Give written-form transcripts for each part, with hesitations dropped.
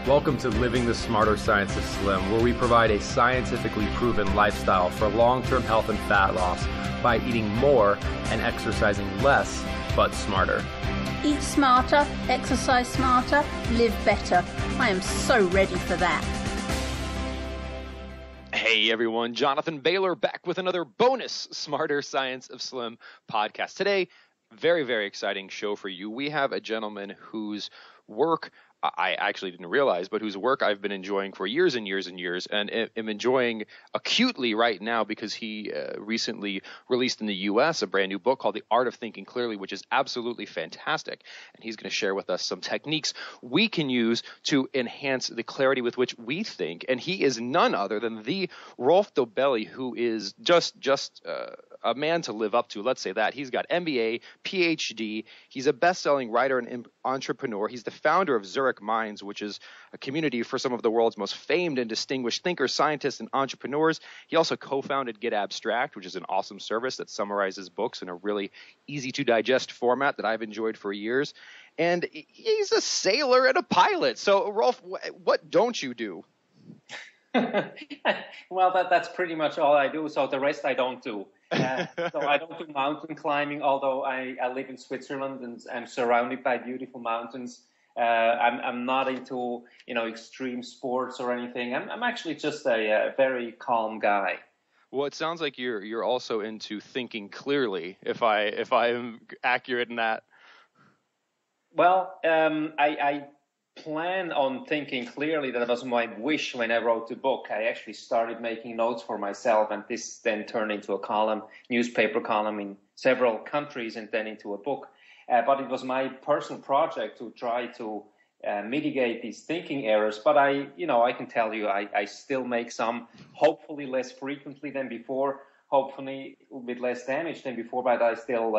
Welcome to Living the Smarter Science of Slim, where we provide a scientifically proven lifestyle for long-term health and fat loss by eating more and exercising less, but smarter. Eat smarter, exercise smarter, live better. I am so ready for that. Hey everyone, Jonathan Bailor back with another bonus Smarter Science of Slim podcast. Today, very, very exciting show for you. We have a gentleman whose work I actually didn't realize, but whose work I've been enjoying for years and years and years, and am enjoying acutely right now because he recently released in the U.S. a brand new book called The Art of Thinking Clearly, which is absolutely fantastic. And he's going to share with us some techniques we can use to enhance the clarity with which we think. And he is none other than the Rolf Dobelli, who is just a man to live up to. Let's say that. He's got MBA, PhD. He's a best-selling writer and entrepreneur. He's the founder of Zurich Minds, which is a community for some of the world's most famed and distinguished thinkers, scientists, and entrepreneurs. He also co-founded Get Abstract, which is an awesome service that summarizes books in a really easy-to-digest format that I've enjoyed for years. And he's a sailor and a pilot. So, Rolf, what don't you do? Well, that's pretty much all I do. So the rest I don't do. So I don't do mountain climbing, although I live in Switzerland and I'm surrounded by beautiful mountains. I'm not into extreme sports or anything. I'm actually just a very calm guy. Well, it sounds like you're also into thinking clearly, if I am accurate in that. Well, I plan on thinking clearly. That was my wish when I wrote the book. I actually started making notes for myself, and this then turned into a column, newspaper column in several countries, and then into a book. But it was my personal project to try to mitigate these thinking errors. But I can tell you, I still make some, hopefully less frequently than before, hopefully with less damage than before, but I still,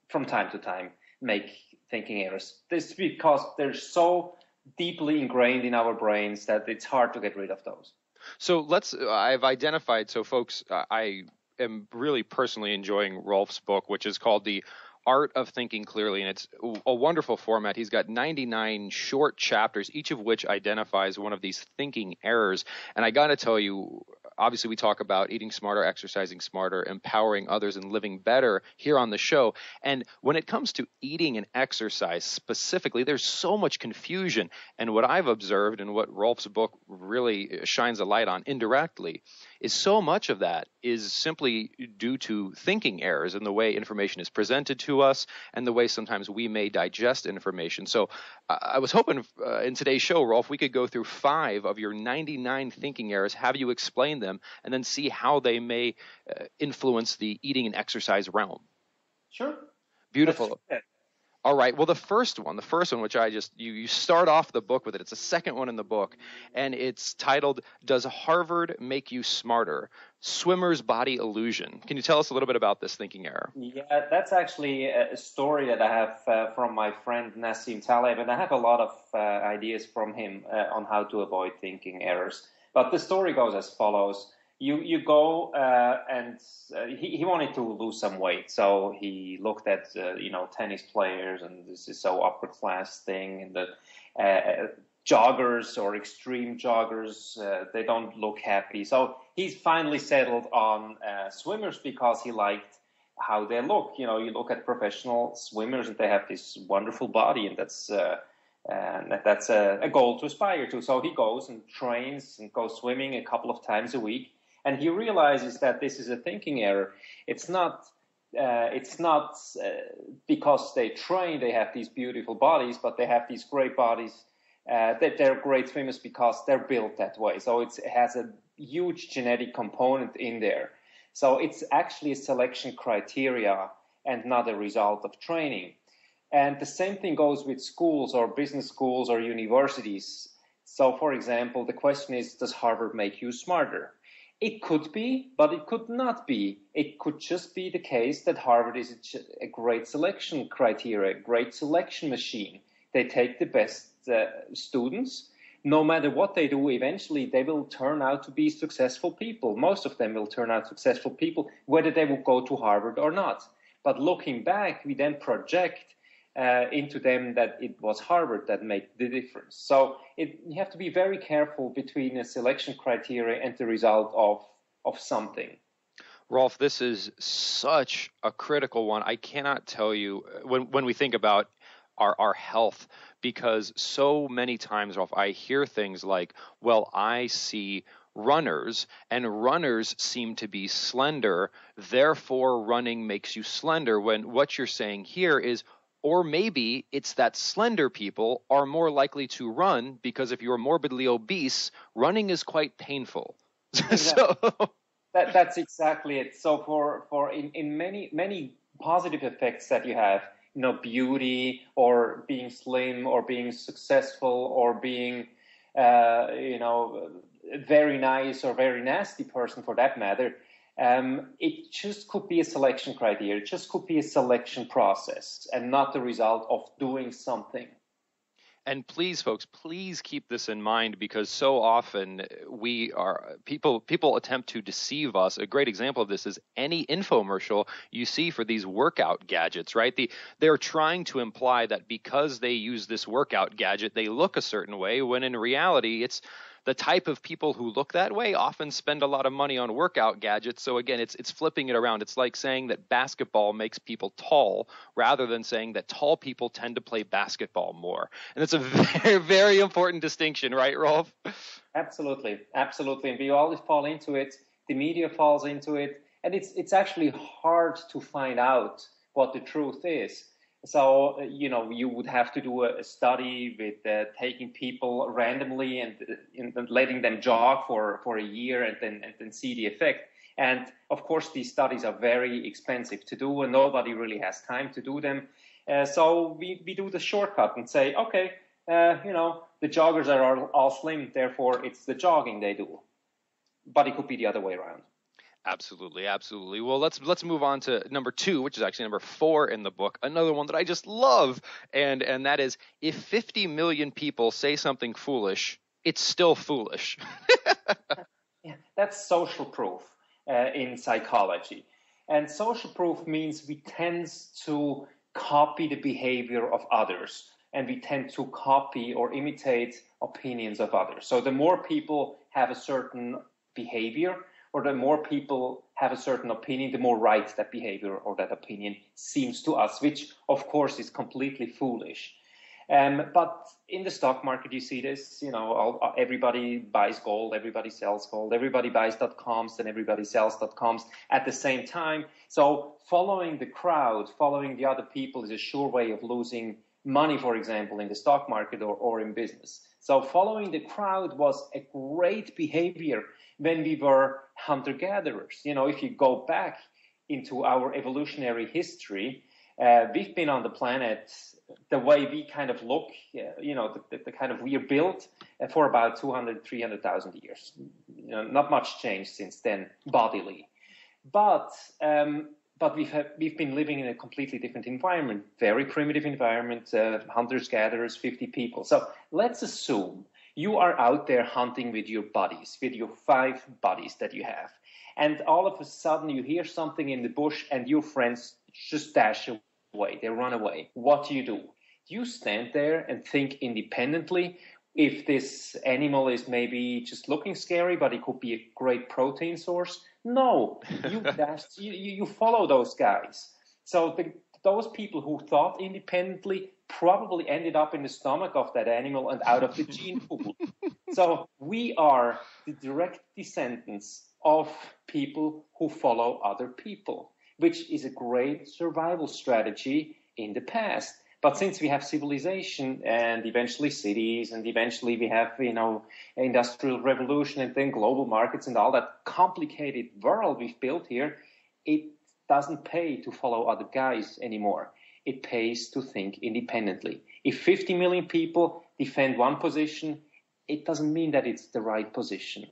from time to time make thinking errors. This is because they're so deeply ingrained in our brains that it's hard to get rid of those. So I've identified, so folks, I am really personally enjoying Rolf's book, which is called The Art of Thinking Clearly, and it's a wonderful format. He's got 99 short chapters, each of which identifies one of these thinking errors. And I got to tell you, obviously we talk about eating smarter, exercising smarter, empowering others, and living better here on the show. And when it comes to eating and exercise specifically, there's so much confusion. And what I've observed and what Rolf's book really shines a light on indirectly is so much of that is simply due to thinking errors in the way information is presented to us and the way sometimes we may digest information. So I was hoping in today's show, Rolf, we could go through 5 of your 99 thinking errors, have you explain them, and then see how they may influence the eating and exercise realm. Sure. Beautiful. All right. Well, the first one, which you start off the book with it. It's the second one in the book, and it's titled, Does Harvard Make You Smarter? Swimmer's Body Illusion. Can you tell us a little bit about this thinking error? Yeah, that's actually a story that I have from my friend Nassim Taleb, and I have a lot of ideas from him on how to avoid thinking errors. But the story goes as follows. You go and he wanted to lose some weight, so he looked at tennis players, and this is so upper class thing, and the joggers or extreme joggers, they don't look happy. So he's finally settled on swimmers because he liked how they look. You look at professional swimmers and they have this wonderful body, and that's a goal to aspire to. So he goes and trains and goes swimming a couple of times a week. And he realizes that this is a thinking error. It's not because they train, they have these beautiful bodies, but they have these great bodies. That they're great swimmers because they're built that way. So it has a huge genetic component in there. So it's actually a selection criteria and not a result of training. And the same thing goes with schools or business schools or universities. So, for example, the question is, does Harvard make you smarter? It could be, but it could not be. It could just be the case that Harvard is a great selection criteria, a great selection machine. They take the best students. No matter what they do, eventually they will turn out to be successful people. Most of them will turn out successful people, whether they will go to Harvard or not. But looking back, we then project into them that it was Harvard that made the difference. So you have to be very careful between a selection criteria and the result of something. Rolf, this is such a critical one. I cannot tell you when we think about our health, because so many times, Rolf, I hear things like, well, I see runners and runners seem to be slender, therefore running makes you slender, when what you're saying here is, or maybe it's that slender people are more likely to run because if you're morbidly obese, running is quite painful. Exactly. That's exactly it. So for in many positive effects that you have, beauty or being slim or being successful or being, very nice or very nasty person for that matter, it just could be a selection criteria. It just could be a selection process and not the result of doing something. And please, folks, please keep this in mind, because so often people attempt to deceive us. A great example of this is any infomercial you see for these workout gadgets, right? They're trying to imply that because they use this workout gadget, they look a certain way, when in reality, it's the type of people who look that way often spend a lot of money on workout gadgets. So again, it's flipping it around. It's like saying that basketball makes people tall rather than saying that tall people tend to play basketball more. And it's a very, very important distinction, right, Rolf? Absolutely. Absolutely. And we always fall into it. The media falls into it. And it's actually hard to find out what the truth is. So, you would have to do a study with taking people randomly and letting them jog for a year and then see the effect. And of course, these studies are very expensive to do, and nobody really has time to do them. So we do the shortcut and say, okay, the joggers are all slim, therefore it's the jogging they do. But it could be the other way around. Absolutely, absolutely. Well, let's move on to number 2, which is actually number 4 in the book. Another one that I just love, and that is, if 50 million people say something foolish, it's still foolish. Yeah, that's social proof in psychology, and social proof means we tend to copy the behavior of others, and we tend to copy or imitate opinions of others. So the more people have a certain behavior, or the more people have a certain opinion, the more right that behavior or that opinion seems to us, which of course is completely foolish. But in the stock market, you see this, everybody buys gold, everybody sells gold, everybody buys .coms and everybody sells .coms at the same time. So following the crowd, following the other people is a sure way of losing money, for example, in the stock market or in business. So following the crowd was a great behavior when we were hunter-gatherers. If you go back into our evolutionary history, we've been on the planet the way we kind of look, the kind of we are built for about 200, 300,000 years. Not much change since then bodily. But we've been living in a completely different environment, very primitive environment, hunters-gatherers, 50 people. So let's assume you are out there hunting with your buddies, with your 5 buddies that you have. And all of a sudden you hear something in the bush and your friends just dash away. They run away. What do? You stand there and think independently. If this animal is maybe just looking scary, but it could be a great protein source. No, you follow those guys. So those people who thought independently probably ended up in the stomach of that animal and out of the gene pool. So we are the direct descendants of people who follow other people, which is a great survival strategy in the past. But since we have civilization and eventually cities and eventually we have, industrial revolution and then global markets and all that complicated world we've built here, it doesn't pay to follow other guys anymore. It pays to think independently. If 50 million people defend one position, it doesn't mean that it's the right position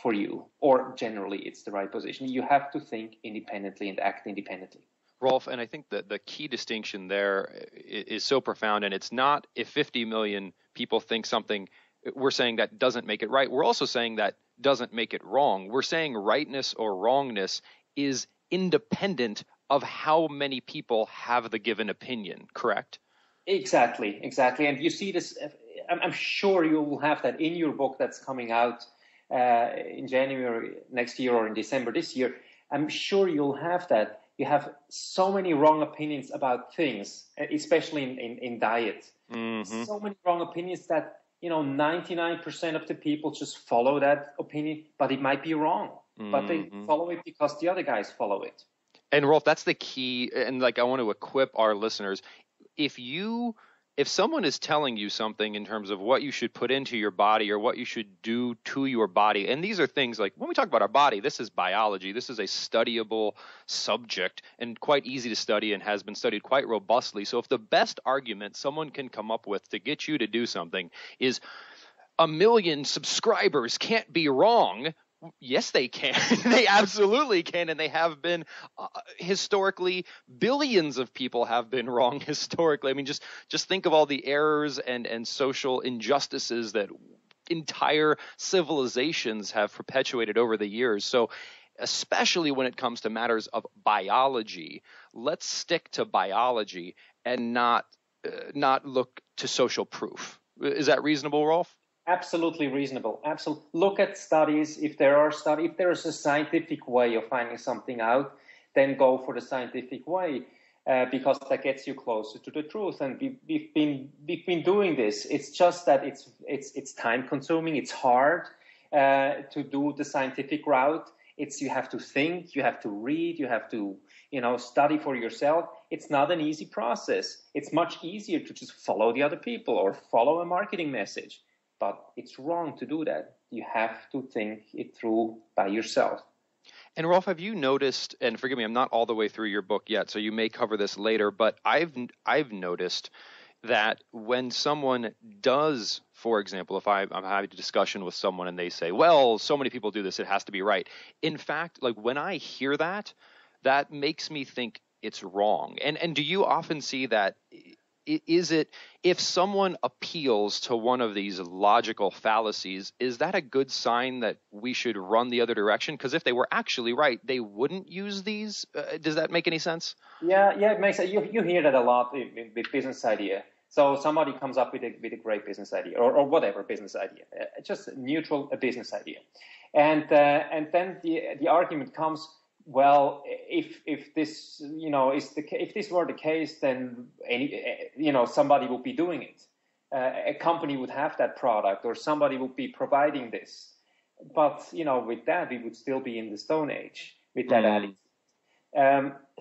for you, or generally it's the right position. You have to think independently and act independently. Rolf, and I think that the key distinction there is so profound, and it's not if 50 million people think something, we're saying that doesn't make it right. We're also saying that doesn't make it wrong. We're saying rightness or wrongness is independent of how many people have the given opinion, correct? Exactly. And you see this, I'm sure you will have that in your book that's coming out in January next year or in December this year. I'm sure you'll have that. You have so many wrong opinions about things, especially in diet. Mm-hmm. So many wrong opinions that, 99% of the people just follow that opinion, but it might be wrong. Mm-hmm. But they follow it because the other guys follow it. And Rolf, that's the key. And I want to equip our listeners. If someone is telling you something in terms of what you should put into your body or what you should do to your body, and these are things like when we talk about our body, this is biology. This is a studyable subject and quite easy to study and has been studied quite robustly. So if the best argument someone can come up with to get you to do something is 1 million subscribers can't be wrong, yes, they can. They absolutely can, and they have been historically. Billions of people have been wrong historically. I mean, just think of all the errors and social injustices that entire civilizations have perpetuated over the years. So, especially when it comes to matters of biology, let's stick to biology and not look to social proof. Is that reasonable, Rolf? Absolutely reasonable. Absolutely. Look at studies. If there is a scientific way of finding something out, then go for the scientific way, because that gets you closer to the truth. And we've been doing this. It's just that it's time consuming. It's hard to do the scientific route. You have to think, you have to read, you have to study for yourself. It's not an easy process. It's much easier to just follow the other people or follow a marketing message. But it's wrong to do that. You have to think it through by yourself. And Rolf, have you noticed, and forgive me, I'm not all the way through your book yet, so you may cover this later, but I've noticed that when someone does, for example, if I'm having a discussion with someone and they say, well, so many people do this, it has to be right. In fact, when I hear that makes me think it's wrong. And do you often see that? Is it, if someone appeals to one of these logical fallacies, is that a good sign that we should run the other direction? Because if they were actually right, they wouldn't use these. Does that make any sense? Yeah, it makes sense. You hear that a lot with business idea. So somebody comes up with a great business idea or whatever business idea, just neutral a business idea, and then the argument comes. Well, if this if this were the case, then somebody would be doing it. A company would have that product, or somebody would be providing this. But with that, we would still be in the Stone Age with that attitude.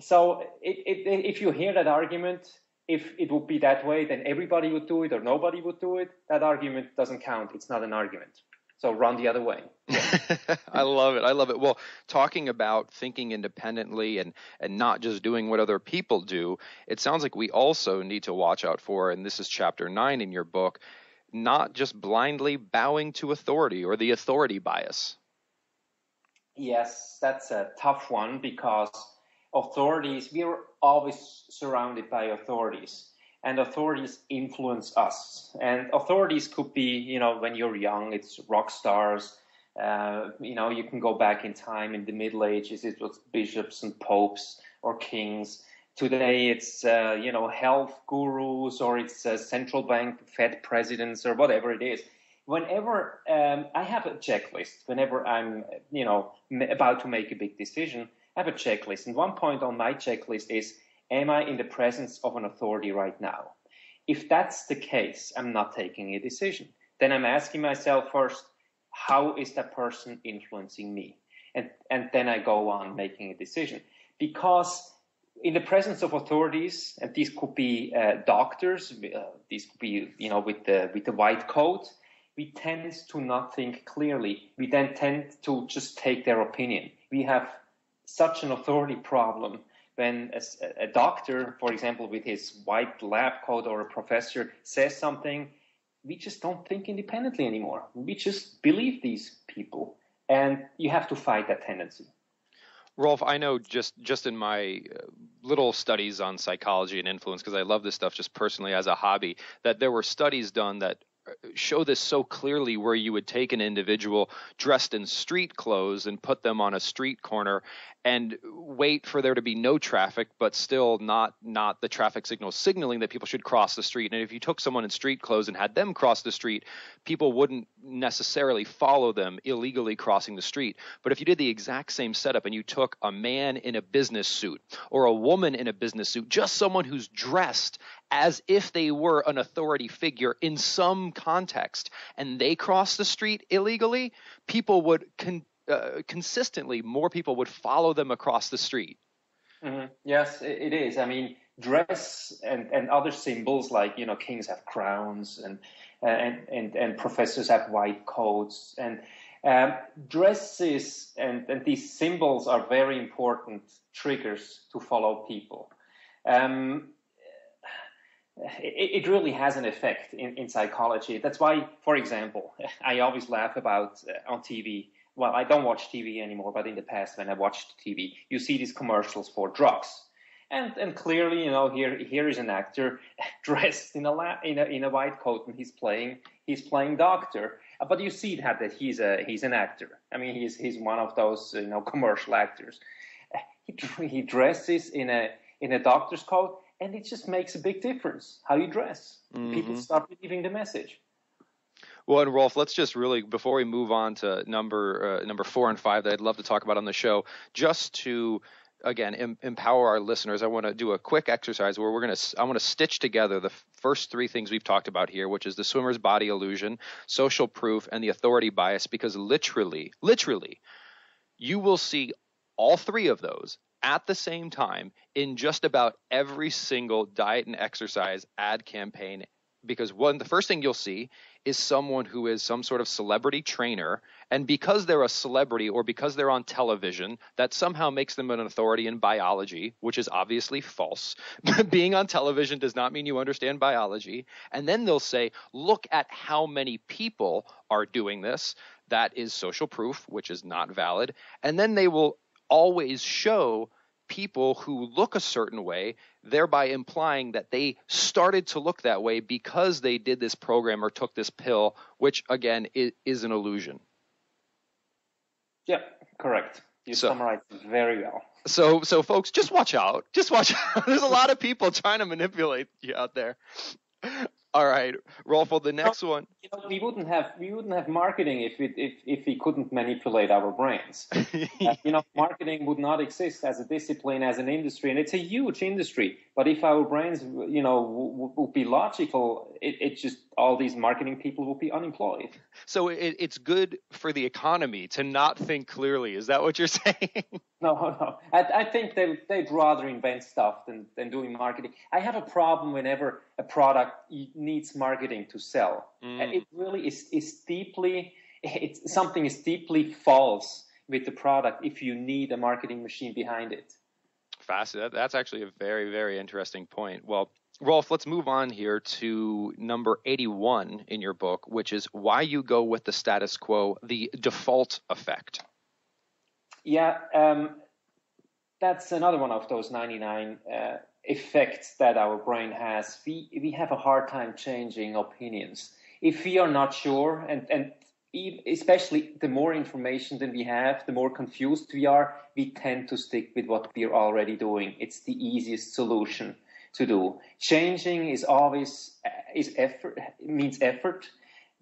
So if you hear that argument, if it would be that way, then everybody would do it or nobody would do it. That argument doesn't count. It's not an argument. So run the other way. I love it. Well, talking about thinking independently and not just doing what other people do, it sounds like we also need to watch out for, and this is chapter 9 in your book, not just blindly bowing to authority or the authority bias. Yes, that's a tough one because authorities, we're always surrounded by authorities. And authorities influence us. And authorities could be, when you're young, it's rock stars. You can go back in time in the Middle Ages. It was bishops and popes or kings. Today, it's, health gurus, or it's central bank Fed presidents or whatever it is. Whenever I have a checklist, whenever I'm, about to make a big decision, I have a checklist. And one point on my checklist is, am I in the presence of an authority right now? If that's the case, I'm not taking a decision. Then I'm asking myself first, how is that person influencing me? And then I go on making a decision. Because in the presence of authorities, and these could be doctors, these could be, with the white coat, we tend to not think clearly. We then tend to just take their opinion. We have such an authority problem. When a doctor, for example, with his white lab coat, or a professor says something, we just don't think independently anymore. We just believe these people, and you have to fight that tendency. Rolf, I know just in my little studies on psychology and influence, because I love this stuff just personally as a hobby, that there were studies done that show this so clearly, where you would take an individual dressed in street clothes and put them on a street corner and wait for there to be no traffic, but still not the traffic signal signaling that people should cross the street. And if you took someone in street clothes and had them cross the street, people wouldn't necessarily follow them illegally crossing the street. But if you did the exact same setup and you took a man in a business suit or a woman in a business suit, just someone who's dressed as if they were an authority figure in some context, and they cross the street illegally, people would consistently, more people would follow them across the street. Mm-hmm. Yes, it is. I mean, dress and other symbols, like, kings have crowns and professors have white coats, and dresses and these symbols are very important triggers to follow people. It really has an effect in psychology. That's why, for example, I always laugh about on TV. Well, I don't watch TV anymore, but in the past when I watched TV, you see these commercials for drugs. And clearly, here is an actor dressed in a white coat, and he's playing doctor. But you see that he's an actor. I mean, he's one of those commercial actors. He dresses in a doctor's coat, and it just makes a big difference how you dress. Mm-hmm. People start believing the message. Well, and Rolf, let's just really, before we move on to number 4 and 5 that I'd love to talk about on the show, just to again empower our listeners, I want to do a quick exercise where I want to stitch together the first 3 things we've talked about here, which is the swimmer's body illusion, social proof, and the authority bias, because literally, you will see all 3 of those at the same time in just about every single diet and exercise ad campaign. Because the first thing you'll see is someone who is some sort of celebrity trainer, and because they're a celebrity or because they're on television, that somehow makes them an authority in biology, which is obviously false. Being on television does not mean you understand biology. And then they'll say, look at how many people are doing this. That is social proof, which is not valid. And then they will always show people who look a certain way, thereby implying that they started to look that way because they did this program or took this pill, which again is an illusion. Yeah, correct. You summarized it very well. So folks, just watch out. Just watch out. There's a lot of people trying to manipulate you out there. All right, Rolf, the next one. We wouldn't have marketing if we couldn't manipulate our brains. Marketing would not exist as a discipline, as an industry, and it's a huge industry. But if our brains, would be logical, it just all these marketing people would be unemployed. So it's good for the economy to not think clearly. Is that what you're saying? No. I think they'd rather invent stuff than doing marketing. I have a problem whenever a product needs marketing to sell. It really something is deeply false with the product if you need a marketing machine behind it. Fascinating. That's actually a very, very interesting point. Well, Rolf, let's move on here to number 81 in your book, which is why you go with the status quo, the default effect. Yeah, that's another one of those 99 effects that our brain has. We have a hard time changing opinions. If we are not sure, and especially the more information than we have, the more confused we are, we tend to stick with what we're already doing. It's the easiest solution to do. Changing means effort.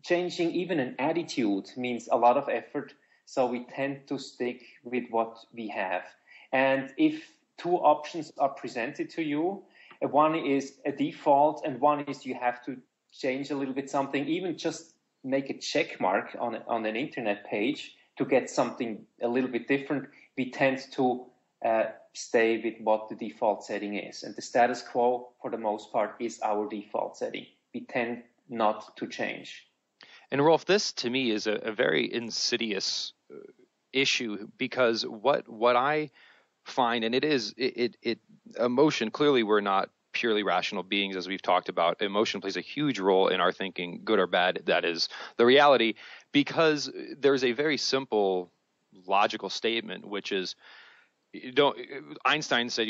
Changing even an attitude means a lot of effort. So we tend to stick with what we have. And if 2 options are presented to you, one is a default and one is you have to change a little bit something, even just make a check mark on an internet page to get something a little bit different, we tend to stay with what the default setting is. And the status quo, for the most part, is our default setting. We tend not to change. And Rolf, this to me is a very insidious issue, because what I find, and it emotion, clearly we're not purely rational beings, as we've talked about. Emotion plays a huge role in our thinking, good or bad. That is the reality, because there's a very simple logical statement, which is Einstein said,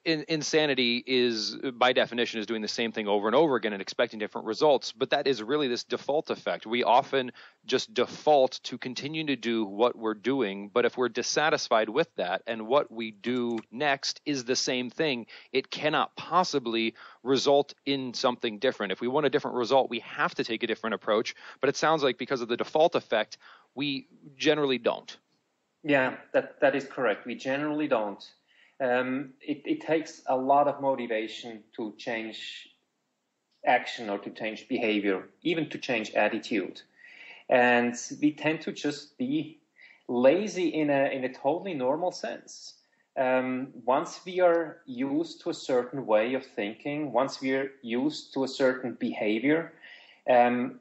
insanity is by definition is doing the same thing over and over again and expecting different results. But that is really this default effect. We often just default to continue to do what we're doing. But if we're dissatisfied with that and what we do next is the same thing, it cannot possibly result in something different. If we want a different result, we have to take a different approach. But it sounds like because of the default effect, we generally don't. Yeah, that is correct. We generally don't. It takes a lot of motivation to change action or to change behavior, even to change attitude. And we tend to just be lazy in a totally normal sense. Once we are used to a certain way of thinking, once we are used to a certain behavior,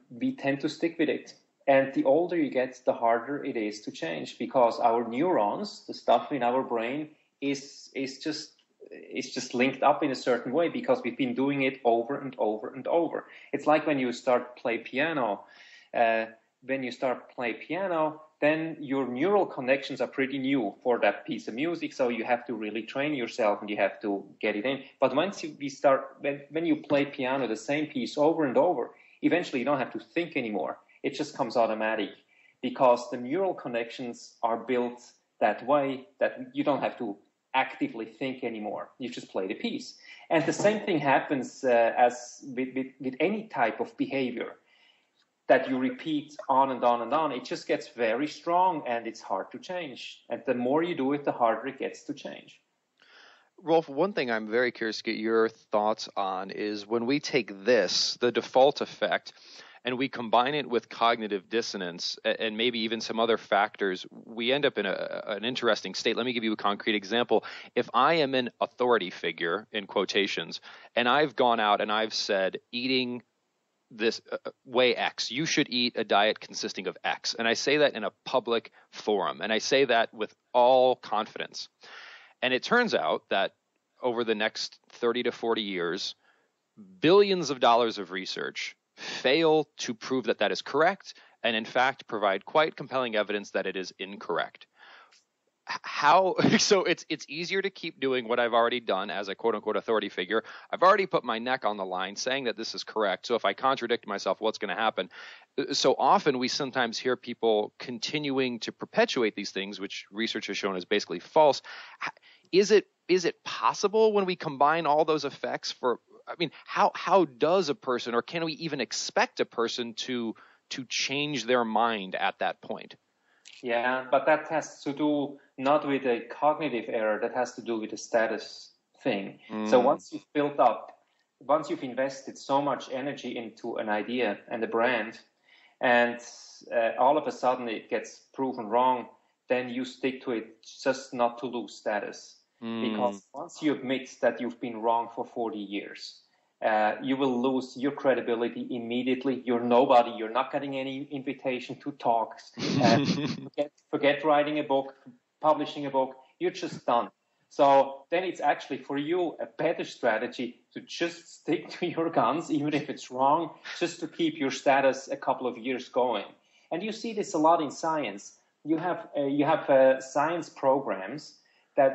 we tend to stick with it. And the older you get, the harder it is to change, because our neurons, the stuff in our brain, is just linked up in a certain way because we've been doing it over and over and over. It's like when you start play piano. When you start play piano, then your neural connections are pretty new for that piece of music, so you have to really train yourself and you have to get it in. But once when you play piano, the same piece over and over, eventually you don't have to think anymore. It just comes automatic because the neural connections are built that way that you don't have to actively think anymore. You just play the piece. And the same thing happens as with any type of behavior that you repeat on and on and on. It just gets very strong and it's hard to change. And the more you do it, the harder it gets to change. Rolf, one thing I'm very curious to get your thoughts on is when we take this, the default effect, and we combine it with cognitive dissonance and maybe even some other factors, we end up in an interesting state. Let me give you a concrete example. If I am an authority figure, in quotations, and I've gone out and I've said eating this way X, you should eat a diet consisting of X, and I say that in a public forum, and I say that with all confidence. And it turns out that over the next 30 to 40 years, billions of dollars of research fail to prove that that is correct, and in fact provide quite compelling evidence that it is incorrect. So it's easier to keep doing what I've already done as a quote unquote authority figure. I've already put my neck on the line saying that this is correct. So if I contradict myself, what's going to happen? So often we sometimes hear people continuing to perpetuate these things, which research has shown is basically false. Is it possible when we combine all those effects how does a person, or can we even expect a person to change their mind at that point? Yeah, but that has to do not with a cognitive error, that has to do with a status thing. So once you've invested so much energy into an idea and a brand, and all of a sudden it gets proven wrong, then you stick to it just not to lose status. Because once you admit that you've been wrong for 40 years, you will lose your credibility immediately. You're nobody. You're not getting any invitation to talks. Forget writing a book, publishing a book. You're just done. So then it's actually for you a better strategy to just stick to your guns, even if it's wrong, just to keep your status a couple of years going. And you see this a lot in science. You have science programs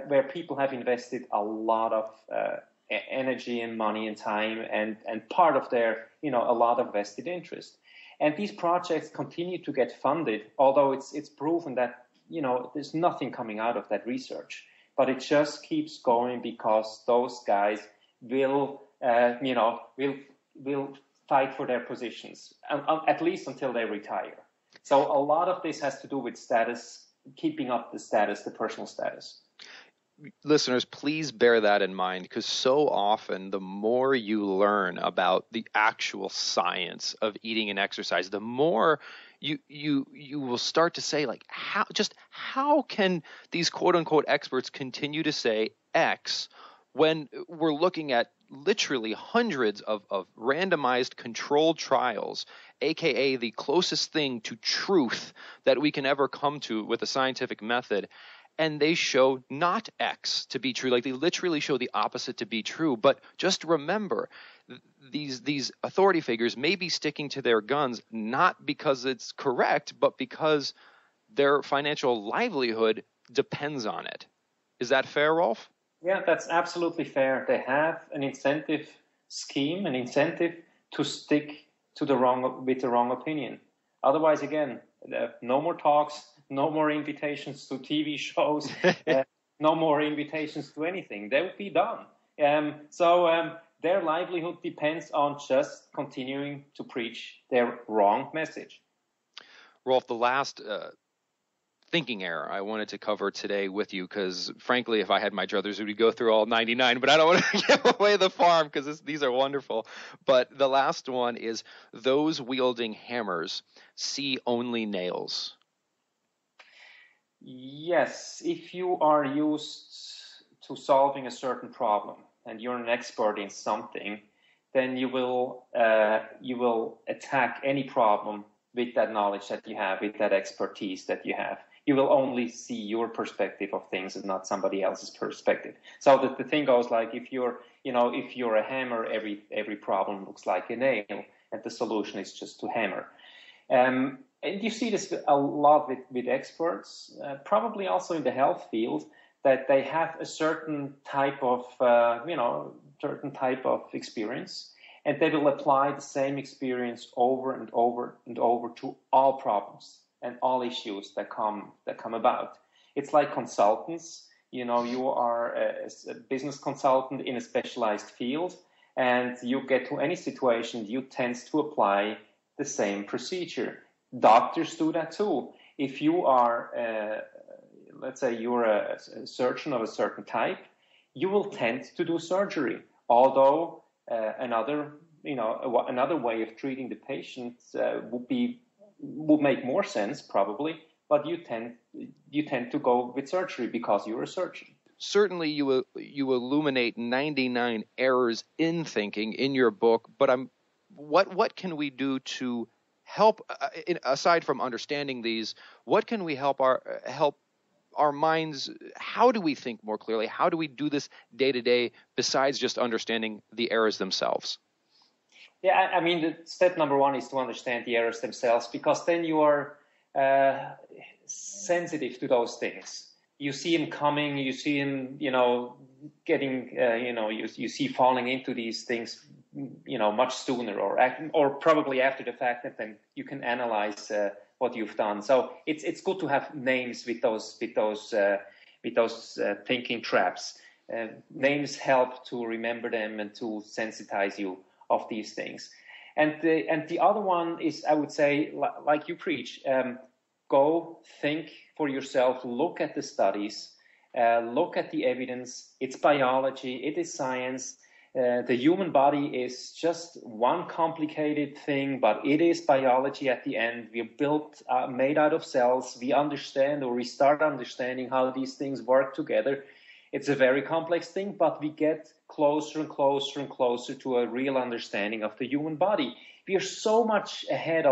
where people have invested a lot of energy and money and time and part of their, a lot of vested interest. And these projects continue to get funded, although it's proven that, there's nothing coming out of that research. But it just keeps going because those guys will fight for their positions, at least until they retire. So a lot of this has to do with status, keeping up the personal status. Listeners, please bear that in mind, because so often the more you learn about the actual science of eating and exercise, the more you will start to say, like, how can these quote unquote experts continue to say X when we're looking at literally hundreds of randomized controlled trials, aka the closest thing to truth that we can ever come to with a scientific method. And they show not X to be true, like they literally show the opposite to be true. But just remember, these authority figures may be sticking to their guns not because it's correct, but because their financial livelihood depends on it. Is that fair, Rolf? Yeah, that's absolutely fair. They have an incentive scheme, an incentive to stick to the wrong opinion. Otherwise, again, no more talks, no more invitations to TV shows, no more invitations to anything. They would be done. So their livelihood depends on just continuing to preach their wrong message. Rolf, the last thinking error I wanted to cover today with you, because frankly, if I had my druthers, we would go through all 99, but I don't want to give away the farm because these are wonderful. But the last one is, those wielding hammers see only nails. Yes, if you are used to solving a certain problem and you're an expert in something, then you will attack any problem with that knowledge that you have, with that expertise that you have. You will only see your perspective of things and not somebody else's perspective. So the thing goes like, if you're a hammer, every problem looks like a nail, and the solution is just to hammer. And you see this a lot with experts, probably also in the health field, that they have a certain type of experience, and they will apply the same experience over and over and over to all problems and all issues that come about. It's like consultants. You are a business consultant in a specialized field, and you get to any situation, you tend to apply the same procedure. Doctors do that too. If you are, let's say you're a surgeon of a certain type, you will tend to do surgery. Although another way of treating the patient would make more sense probably, but you tend to go with surgery because you're a surgeon. Certainly, you illuminate 99 errors in thinking in your book. But what can we do to help, aside from understanding these? What can we help our minds? How do we think more clearly? How do we do this day to day besides just understanding the errors themselves? Yeah, I mean, the step number one is to understand the errors themselves, because then you are sensitive to those things. You see him coming, you see him, getting, you see falling into these things, much sooner, or probably after the fact, that then you can analyze what you've done. So it's good to have names with those thinking traps. Names help to remember them and to sensitize you of these things. And the other one is, I would say, like you preach, go think for yourself, look at the studies, look at the evidence. It's biology, it is science. The human body is just one complicated thing, but it is biology at the end. We're made out of cells. We understand, or we start understanding how these things work together. It's a very complex thing, but we get closer and closer and closer to a real understanding of the human body. We are so much ahead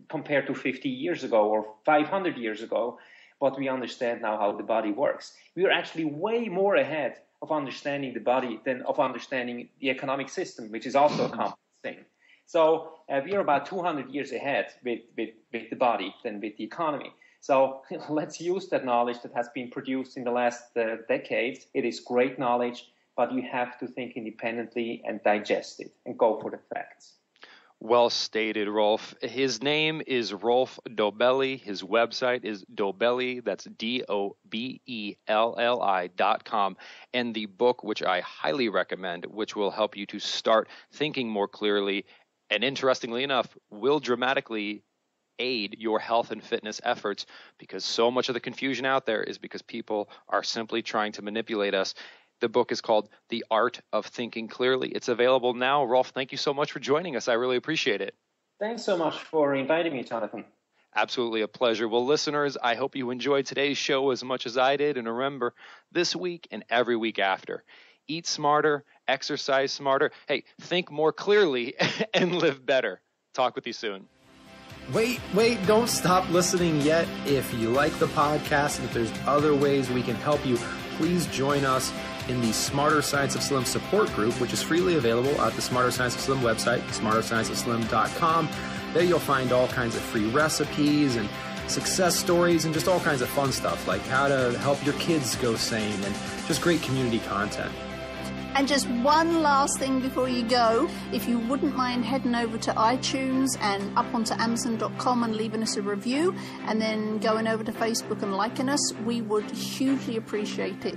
compared to 50 years ago or 500 years ago, but we understand now how the body works. We are actually way more ahead of understanding the body than of understanding the economic system, which is also a complex thing. So we are about 200 years ahead with the body than with the economy. So let's use that knowledge that has been produced in the last decades. It is great knowledge, but you have to think independently and digest it and go for the facts. Well stated, Rolf. His name is Rolf Dobelli. His website is Dobelli, that's DOBELLI.com. And the book, which I highly recommend, which will help you to start thinking more clearly, and interestingly enough, will dramatically aid your health and fitness efforts, because so much of the confusion out there is because people are simply trying to manipulate us. The book is called The Art of Thinking Clearly. It's available now. Rolf, thank you so much for joining us. I really appreciate it. Thanks so much for inviting me, Jonathan. Absolutely a pleasure. Well, listeners, I hope you enjoyed today's show as much as I did. And remember, this week and every week after, eat smarter, exercise smarter. Hey, think more clearly and live better. Talk with you soon. Wait, don't stop listening yet. If you like the podcast and if there's other ways we can help you, please join us in the Smarter Science of Slim support group, which is freely available at the Smarter Science of Slim website, smarterscienceofslim.com. There you'll find all kinds of free recipes and success stories, and just all kinds of fun stuff, like how to help your kids go sane, and just great community content. And just one last thing before you go, if you wouldn't mind heading over to iTunes and up onto Amazon.com and leaving us a review, and then going over to Facebook and liking us, we would hugely appreciate it.